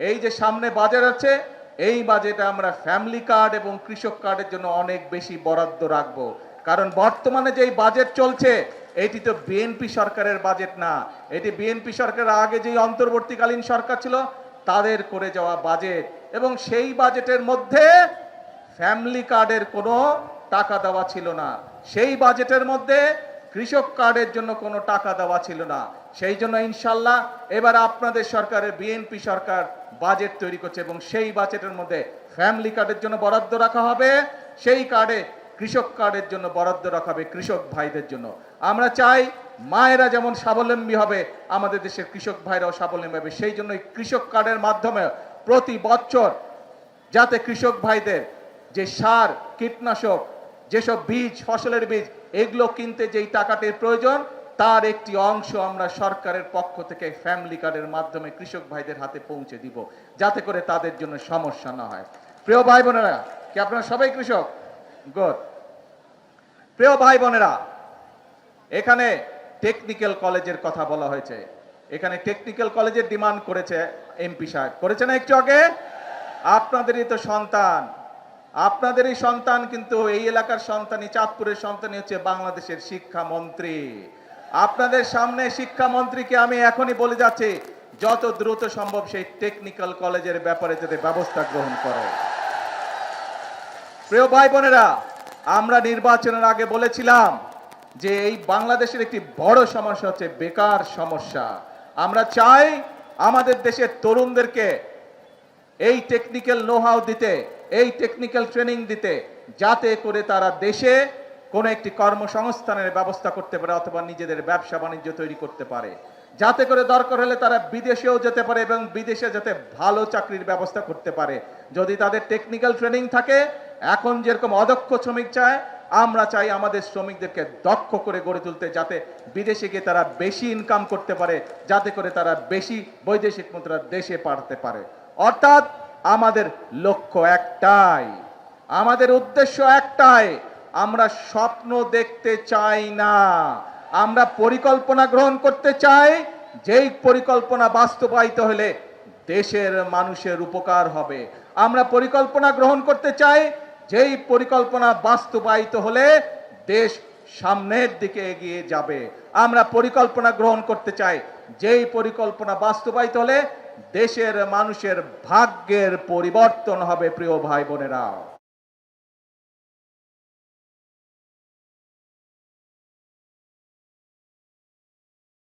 এই যে সামনে বাজেট আছে, এই বাজেটে আমরা ফ্যামিলি কার্ড এবং কৃষক কার্ডের জন্য অনেক বেশি বরাদ্দ রাখবো। কারণ বর্তমানে যেই বাজেট চলছে এটি তো বিএনপি সরকারের বাজেট না, এটি বিএনপি সরকারের আগে যেই অন্তর্বর্তীকালীন সরকার ছিল তাদের করে যাওয়া বাজেট, এবং সেই বাজেটের মধ্যে ফ্যামিলি কার্ডের কোনো টাকা দেওয়া ছিল না, সেই বাজেটের মধ্যে কৃষক কার্ডের জন্য কোনো টাকা দেওয়া ছিল না। সেই জন্য ইনশাল্লাহ এবার আপনাদের সরকারের বিএনপি সরকার বাজেট তৈরি করছে এবং সেই বাজেটের মধ্যে ফ্যামিলি কার্ডের জন্য বরাদ্দ রাখা হবে, সেই কার্ডে কৃষক কার্ডের জন্য বরাদ্দ রাখা হবে কৃষক ভাইদের জন্য। আমরা চাই মায়েরা যেমন স্বাবলম্বী হবে, আমাদের দেশের কৃষক ভাইরাও স্বাবলম্বী হবে। সেই জন্য কৃষক কার্ডের মাধ্যমে প্রতি বছর যাতে কৃষক ভাইদের যে সার, কীটনাশক, যেসব বীজ, ফসলের বীজ, এগুলো কিনতে যেই টাকাটির প্রয়োজন তার একটি অংশ আমরা সরকারের পক্ষ থেকে ফ্যামিলি কার্ডের মাধ্যমে কৃষক ভাইদের হাতে পৌঁছে দিব, যাতে করে তাদের জন্য সমস্যা না হয়। প্রিয় ভাই বোনেরা, কি আপনারা সবাই কৃষক? গুড। প্রিয় ভাই বোনেরা, এখানে টেকনিক্যাল কলেজের কথা বলা হয়েছে, এখানে টেকনিক্যাল কলেজের ডিমান্ড করেছে এমপি সাহেব, করেছে না একটু আগে? আপনাদেরই তো সন্তান, আপনাদেরই সন্তান, কিন্তু এই এলাকার সন্তানই, চাঁদপুরের সন্তানই হচ্ছে বাংলাদেশের শিক্ষামন্ত্রী। আপনাদের সামনে শিক্ষামন্ত্রীকে আমি এখনই বলে যাচ্ছি, যত দ্রুত সম্ভব সেই টেকনিক্যাল কলেজের ব্যাপারে যাতে ব্যবস্থা গ্রহণ করে। প্রিয় ভাই বোনেরা, আমরা নির্বাচনের আগে বলেছিলাম যে এই বাংলাদেশের একটি বড় সমস্যা হচ্ছে বেকার সমস্যা। আমরা চাই আমাদের দেশের তরুণদেরকে এই টেকনিক্যাল নো-হাউ দিতে, এই টেকনিক্যাল ট্রেনিং দিতে, যাতে করে তারা দেশে কোনো একটি কর্মসংস্থানের ব্যবস্থা করতে পারে অথবা নিজেদের ব্যবসা বাণিজ্য তৈরি করতে পারে, যাতে করে দরকার হলে তারা বিদেশেও যেতে পারে এবং বিদেশে যাতে ভালো চাকরির ব্যবস্থা করতে পারে। যদি তাদের টেকনিক্যাল ট্রেনিং থাকে, এখন যেরকম অদক্ষ শ্রমিক চায়, আমরা চাই আমাদের শ্রমিকদেরকে দক্ষ করে গড়ে তুলতে, যাতে বিদেশে গিয়ে তারা বেশি ইনকাম করতে পারে, যাতে করে তারা বেশি বৈদেশিক মুদ্রা দেশে পাঠাতে পারে। অর্থাৎ আমাদের লক্ষ্য একটাই, আমাদের উদ্দেশ্য একটাই, আমরা স্বপ্ন দেখতে চাই না, আমরা পরিকল্পনা গ্রহণ করতে চাই, যেই পরিকল্পনা বাস্তবায়িত হলে দেশের মানুষের উপকার হবে। আমরা পরিকল্পনা গ্রহণ করতে চাই, যেই পরিকল্পনা বাস্তবায়িত হলে দেশ সামনের দিকে এগিয়ে যাবে। আমরা পরিকল্পনা গ্রহণ করতে চাই, যেই পরিকল্পনা বাস্তবায়িত হলে দেশের মানুষের ভাগ্যের পরিবর্তন হবে। প্রিয় ভাই বোনেরা।